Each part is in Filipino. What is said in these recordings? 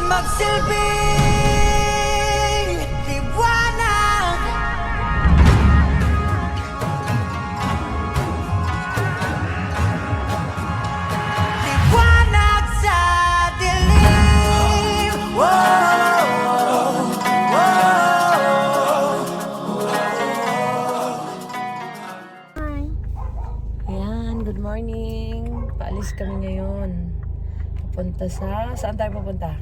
magsilbing liwanag. Liwanag sa dilim. Whoa, Ayan, good morning. Paalis kami ngayon. Pupunta saan tayo pupunta?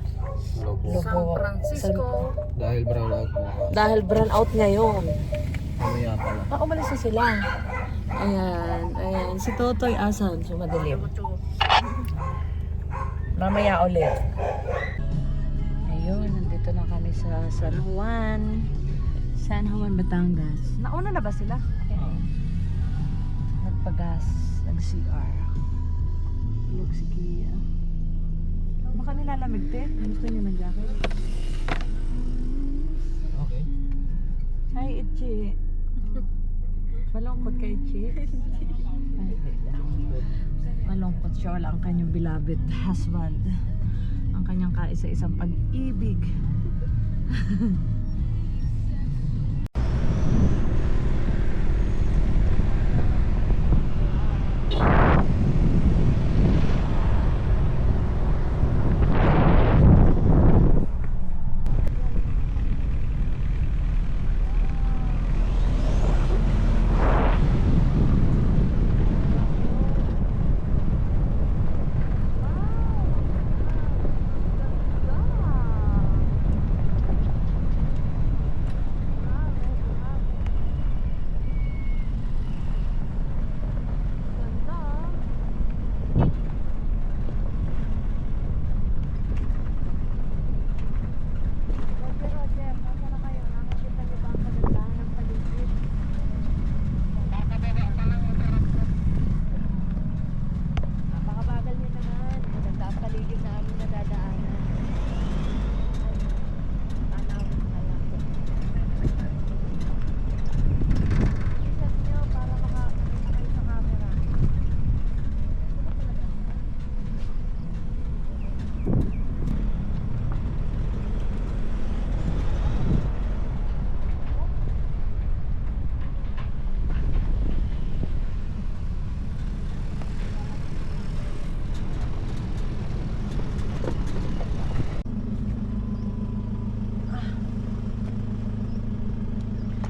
San Francisco. Dahil brown out mo. Dahil brown out ngayon. Mamaya pala. Umalis na sila. Ayan. Si Totoy asan? Sumadilim. Mamaya ulit. Ayun, nandito na kami sa San Juan. San Juan, Batangas. Nauna na ba sila? Nagpagas, nag-CR. Tulog si Kia. Baka nilalamig din. Gusto niyo ng jacket? Okay. Hi, Itchy. Malungkot kay Itchy? Ay, hindi lang. Malungkot siya. Wala ang kanyang beloved husband. Ang kanyang kaisa-isang pag-ibig.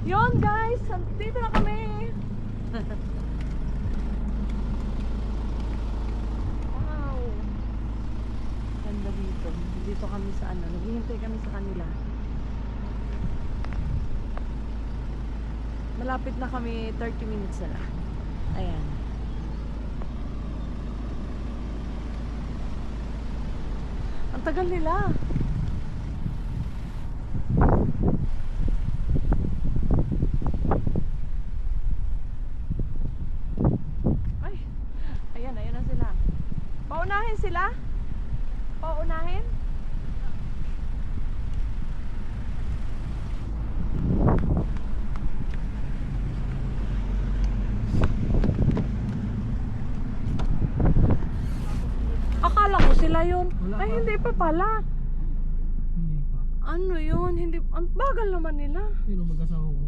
Yun guys, dito na kami. Wow. Ganda dito. Dito kami sa naghihintay kami sa kanila. Malapit na kami, 30 minutes na lang. Ayan. Ang tagal nila. Paunahin sila? Paunahin? Akala ko sila yun. Ay, hindi pa pala. Hindi pa. Ano yun? Hindi, ang bagal naman nila. Sino mag-asawa ko?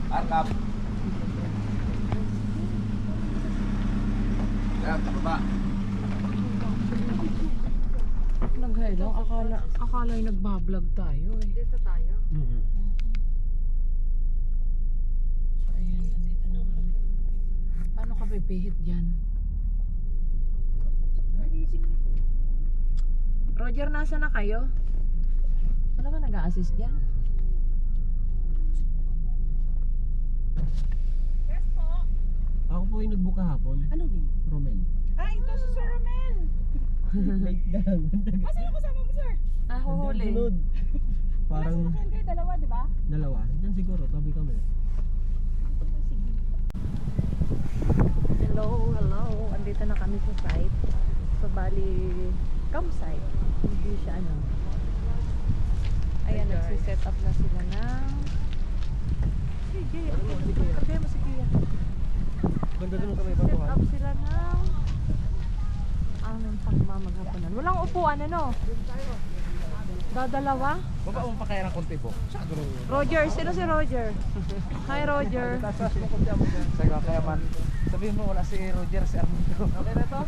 Arkap. Yan, baba. Nag-hello, akala yung nagbablog tayo eh. Dito tayo. So ayan, nandito na kami. Paano ka pipihit dyan? Roger, nasa na kayo? Wala ba nag-a-assist dyan? Ako po yung Facebook kahapon. Ano name? Romel. Ah, ito si Sir Romel. Late lang. Asa na kasama mo, sir? Ah, huli. Sunod. Parang Nasasakyan kayo dalawa, di ba? dalawa. Diyan siguro, tabi kami. Hello, hello. Andito na kami sa site. So, bali, campsite. Hindi siya ano. Ayan, nagsiset up na sila ng... Sige, sabi mo si Kia. Ganda doon sa may Set batuhan. up sila ng... aming pagmamaghapunan. Walang upuan, ano? Dadalawa? Baba mo pa kaya ng konti po. Roger, sino si Roger? Hi, Roger. Sa kaya man. Sabihin mo wala si Roger, si Armando. Okay na to?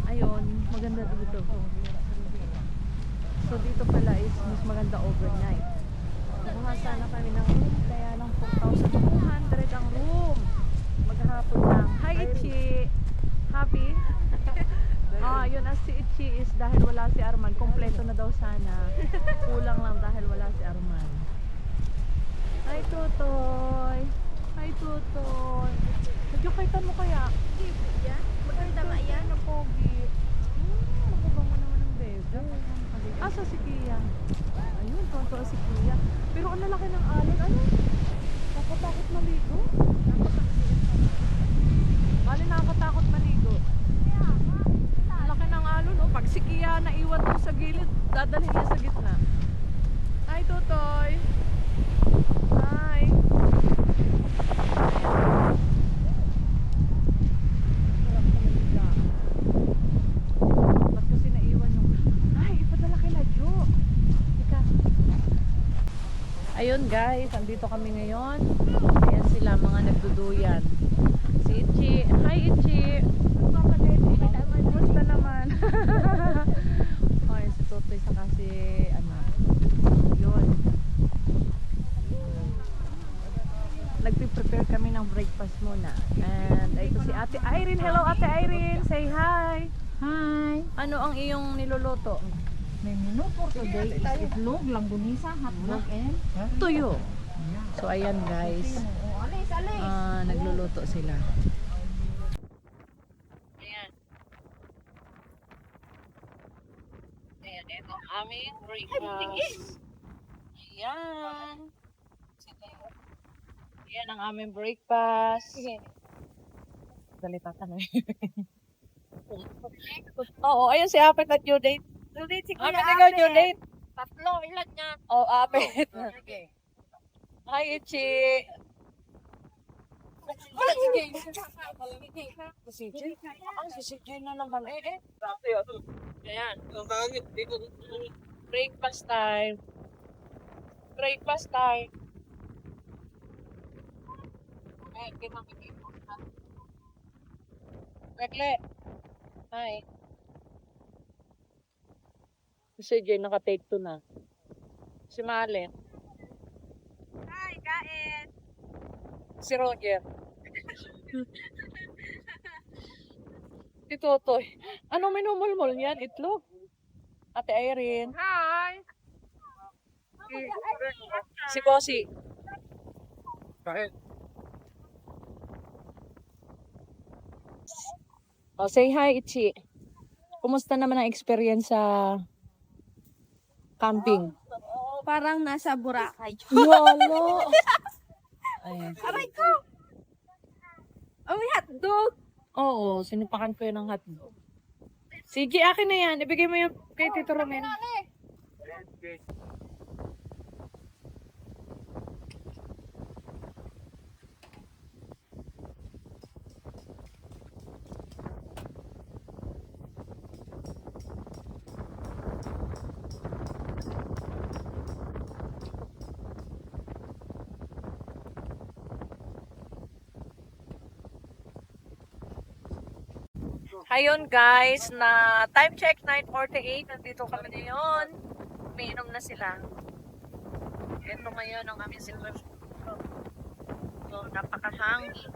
Ayun, maganda dito. So dito pala is mas maganda overnight. Nakuha sana kami ng room, kaya lang 4,200 ang room. Maghapon lang. Hi, Ichi! Happy? Yun as si Ichi is dahil wala si Arman. Kompleto na daw sana. Kulang lang dahil wala si Arman. Hi, Tutoy! Hi, Tutoy! Nagyukitan mo kaya? Maganda ba yan? Ang pogi. Magubang mo naman ang bebe. Asa si Kia? Ayun, tonto si Kia. Pero ang lalaki ng alon. Ano? Nakatakot maligo? Bali nakakatakot maligo. Ang laki ng alon. O, pag si Kia naiwan doon sa gilid, dadalhin niya sa gitna. Hi, Tutoy! Hi! Ba't kasi naiwan yung... Ay, ipadala kay Ladyo. Ika. Ayun guys, andito kami ngayon. Ayan sila, mga nagduduyan. Si Ichi. Hi, Ichi. Kumusta naman? Ay, si Totoy saka si... ano. Yun. Nagpiprepare kami ng breakfast muna. And ito si Ate Irene. Hello, Ate Irene. Say hi. Hi. Ano ang iyong niluluto? May menu for today is itlog, langgunisa, hotdog, and Tuyo. So ayan guys. alis, alis. Nagluluto sila. Ayan. Ayan, ito ang aming breakfast. Ayan. Ayan ang aming breakfast. Sige. Salita ka na. Oo, ayun si Apet at due date. Due date si Apet, ikaw due date. Tatlo, ilan niya? Oh, Apet. Sige. Hi, Ichi. Si CJ na naman eh. Ayan. Breakfast time. Breakfast time. Bekle. Hi. Si CJ naka-take 2 na. Si Malen. Hi, kain. Si Roger. Si Totoy. Ano minumulmul niyan? Itlog? Ate Irene. Hi. Si Bossy. Kahit. Oh, say hi, Ichi. Kumusta naman ang experience sa camping? Parang nasa Boracay. Yolo! Ayan. Aray ko! Oh, may hotdog! Oo, sinupakan ko yun ng hotdog. Sige, akin na yan. Ibigay mo yung kay Tito Romel. Ayun guys, na time check 9:48. Nandito kami ngayon. Umiinom na sila. Ito ngayon ang aming silver. So, napakahangin.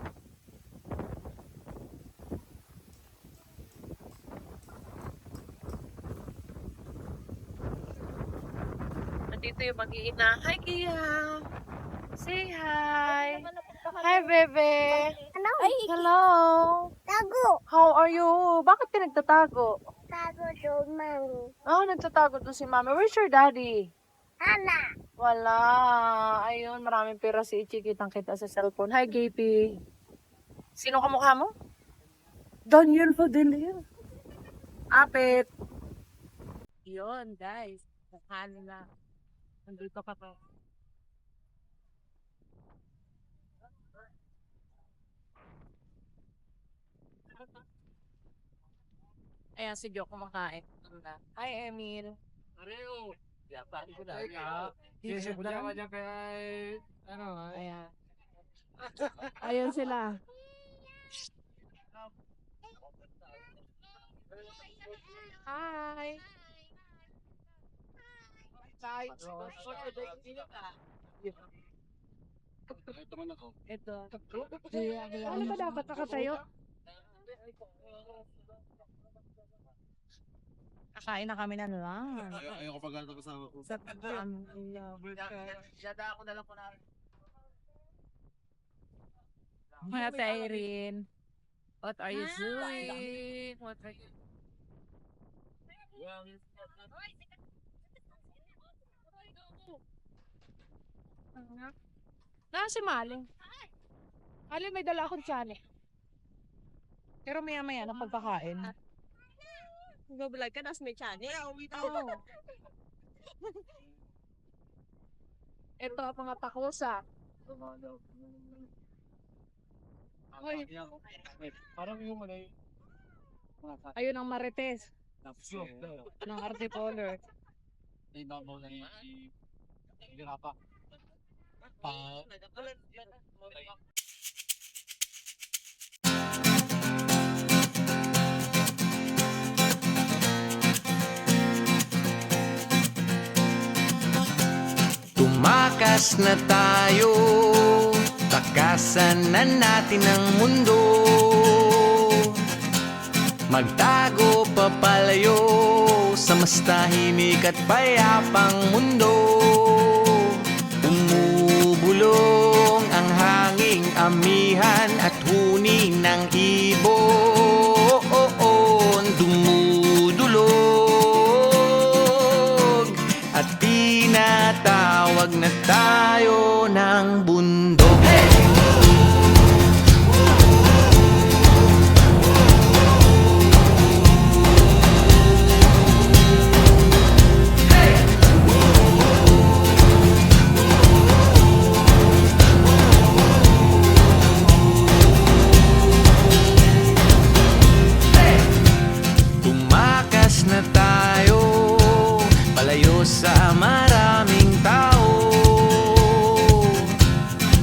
Nandito yung mag-iina. Hi, Kia! Say hi! Hi, bebe. Ano? Hello. Tago. How are you? Bakit ka nagtatago? Tago doon, mami. Oh, nagtatago doon si mami. Where's your daddy? Ana. Wala. Ayun, maraming pera si Ichi. Kitang-kita sa cellphone. Hi, JP. Sino kamukha mo? Daniel Fadilio. Apit. Yun, guys. Nakano na. Nandito ka pa. Ayan, si Jo kumakain. Hi, Emil. Areo. Pari ko na. Kasi ko na kanya kay ano ay. Ayan. Ayan sila. Hi. Hi. Ito. Ano ba dapat nakatayo? Kakain na kami na lang. Ayoko pag ganito kasama ko. Sa pagkaan. Yada ako na lang ko na. Mga Irene. What are you doing? What are you si Maling. Maling may dala akong tiyan eh. Pero maya-maya na pagkakain. Nag-vlog ka, tapos may channel. Oo. Ito ang mga takosa. Hoy. Parang yung ano yung Ayun ang marites. napso. Ng artipoler. Hindi na mo na hindi na pa. Tumakas na tayo, takasan na natin ang mundo. Magtago papalayo sa mas tahimik at payapang mundo. Umubulong ang hanging amihan at huni ng ibon. Dumudulog at tinatawag na tayo ng bundok. Tumakas na tayo, palayo sa maraming tao.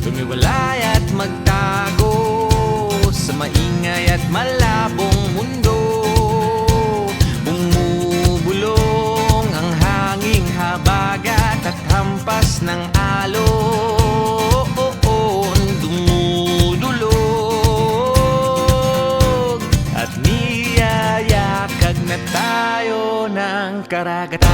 Lumiwalay at magtago sa maingay at malabong mundo. Bumubulong ang hanging habagat at hampas ng alon. Dumudulog at niyayakag na tayo ng karagatan.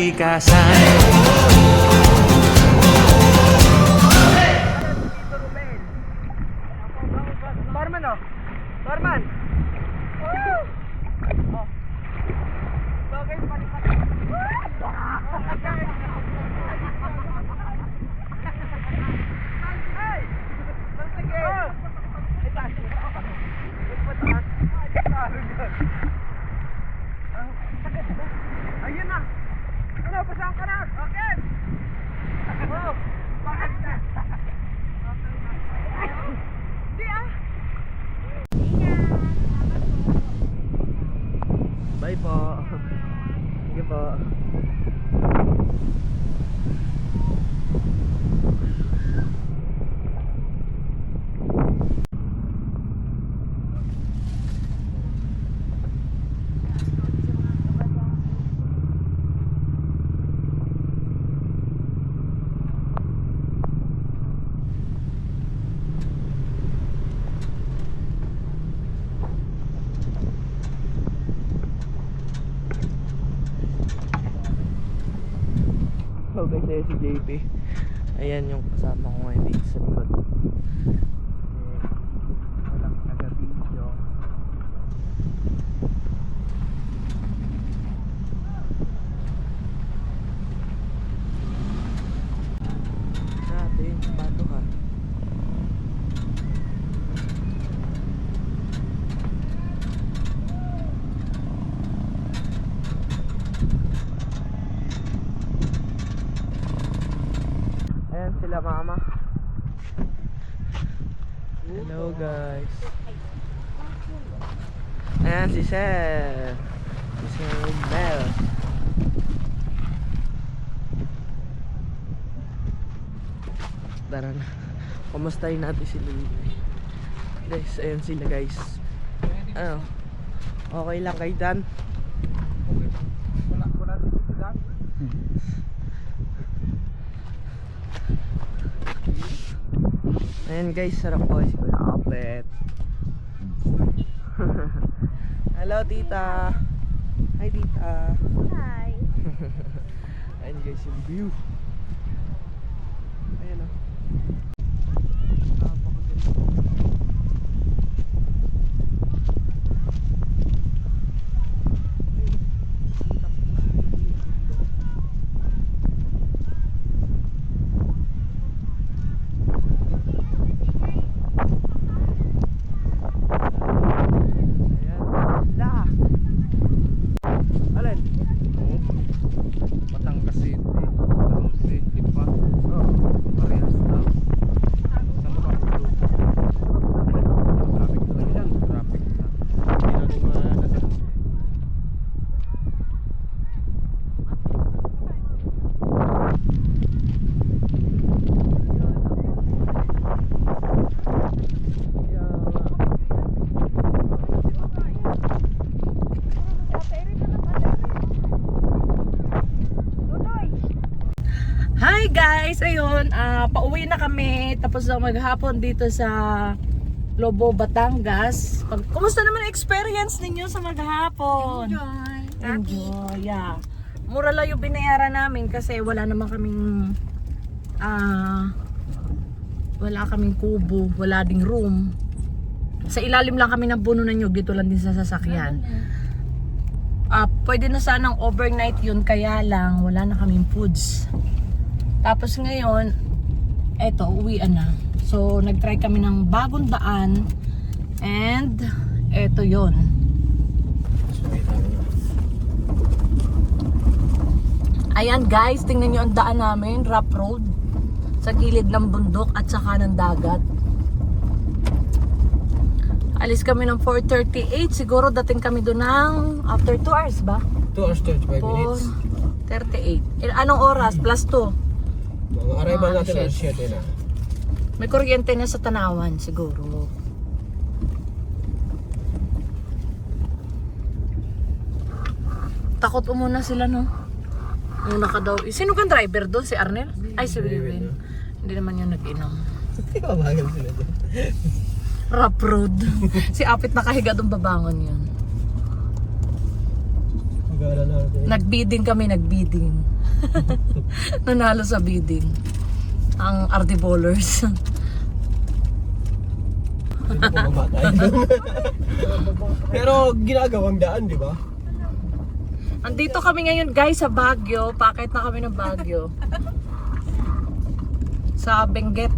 kalikasan. Barman oh. Barman. Bagay palipat. Ayun na. Ano, pasang ka na. Okay. Oh, bakit na? Bye po. Sige po. So guys, ayan si JP. Ayan yung kasama ko ngayon dito sa likod. Walang taga-video. Natin, pato ka. Ayan sila mama. Hello guys. Ayan si Sir. Si Sir Bell. Tara na. Kumustahin natin si Lily. Guys, ayan sila guys. Ano? Okay lang kay Dan. Wala dito si Dan. Ayan guys, sarap po si Kuya Kapet. Hello tita. Hi tita. Hi. Ayan guys yung view. Ayan o. Batangas City, Tarusi, Lipa. Parehas lang. Sa mga pulo. Traffic lang yan. Traffic na. Hindi na naman. Hi guys! Ayun, pauwi na kami. Tapos na maghapon dito sa Lobo, Batangas. Kumusta naman ang experience ninyo sa maghapon? Enjoy, yeah. Mura lang yung binayaran namin kasi wala naman kaming wala kaming kubo, wala ding room. Sa ilalim lang kami ng puno ng nyug, dito lang din sa sasakyan. Pwede na sanang overnight yun, kaya lang wala na kaming foods. Tapos ngayon, eto, uwian na. So, nag-try kami ng bagong daan. And, eto yon. Ayan guys, tingnan nyo ang daan namin. Rough road. Sa gilid ng bundok at saka ng dagat. Alis kami ng 4:38. Siguro dating kami doon ng after 2 hours ba? 2 hours 25 minutes. 4:38. Anong oras? Plus 2. Arrival natin shit. ang 7 na. May kuryente na sa Tanawan siguro. Takot umuna sila no. Muna ka daw. Sino kang driver doon? Si Arnel? Ay si Wiwin. Hindi naman yung nag-inom. Mabagal sila doon. Rough road. Si Apit nakahiga doon babangon yun. Mag-aalala Nag-bidding kami, nag-bidding. Nanalo sa bidding. Ang RD Bowlers. Hindi ko mamatay doon. Pero ginagawang daan, di ba? Andito kami ngayon guys sa Baguio. Paakit na kami ng Baguio. Sa Benguet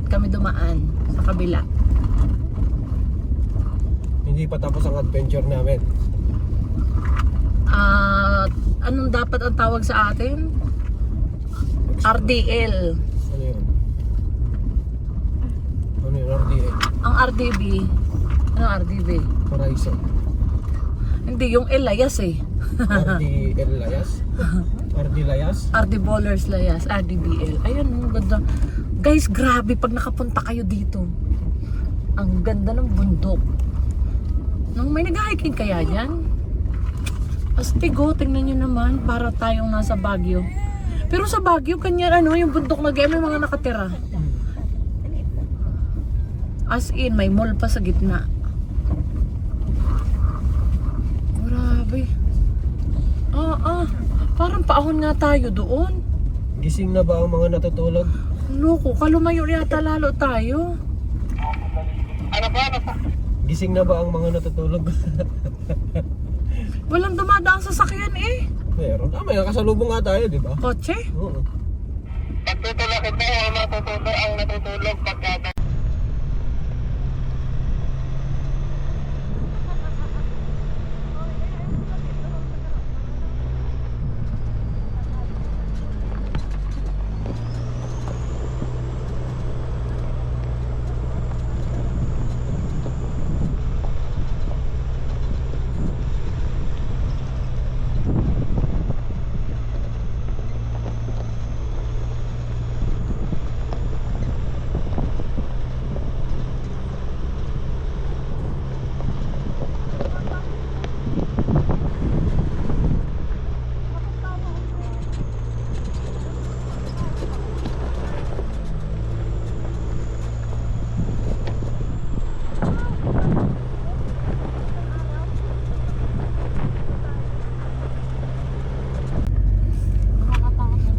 kami dumaan. Sa kabila. Hindi pa tapos ang adventure namin. Anong dapat ang tawag sa atin? RDL. Ano yun? Ano yun? RDA? Ang RDB. Ano RDB? Horizon. Hindi, yung L Layas eh. RDL Layas? RD Layas? RD Bowlers Layas. RDBL. Ayun, ang ganda. Guys, grabe pag nakapunta kayo dito. Ang ganda ng bundok. Nung may nag-hiking kaya dyan? Astigo, tingnan nyo naman. Para tayong nasa Baguio. Pero sa Baguio, kanya ano, yung bundok na may mga nakatira. As in, may mall pa sa gitna. Grabe. Parang paahon nga tayo doon. Gising na ba ang mga natutulog? Loko, kalumayo yata lalo tayo. Gising na ba ang mga natutulog? Walang dumadaang sasakyan eh. Meron. May nakasalubong nga tayo, di ba? Kotse? Oo. Pagtutulakit mo, ang natutulog pagkata.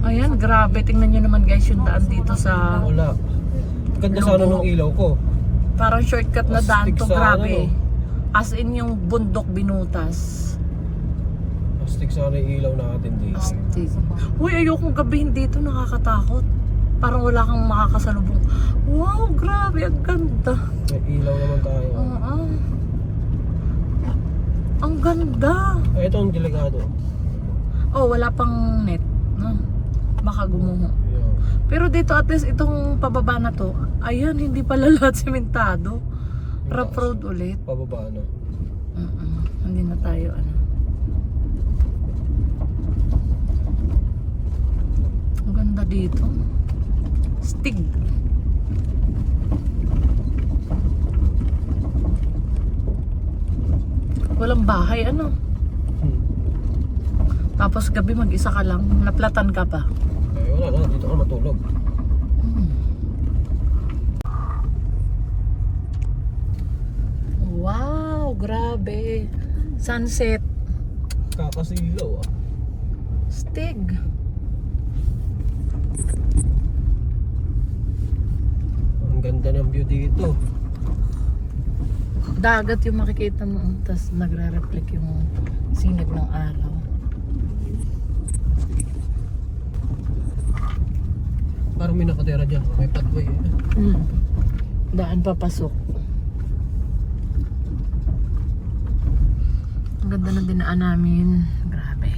Ayan, grabe. Tingnan nyo naman guys yung daan dito sa... Wala. Ganda sana ng ilaw ko. Parang shortcut na daan to, Astig sana, grabe. no? As in yung bundok binutas. Astig sana yung ilaw natin dito. Astig. Uy, ayokong gabihin dito, nakakatakot. Parang wala kang makakasalubong. Wow, grabe, ang ganda. May ilaw naman tayo. Ang ganda. Ito ang delikado. Oh, wala pang net. No? Baka gumuho. Yeah. Pero dito at least itong pababa na to, ayan, hindi pala lahat sementado. Rough road ulit. Pababa na. Hindi na tayo ano. Ang ganda dito. Stig. Walang bahay ano. Tapos gabi mag-isa ka lang, naplatan ka pa. Eh wala na, dito ka matulog. Wow, grabe. Sunset. Kakasilaw ah. Stig. Ang ganda ng view dito. Dagat yung makikita mo, tapos nagre-reflect yung sinag ng araw. Parang may nakatira dyan. May pathway eh. Daan papasok. Ang ganda ng dinaan namin. Grabe.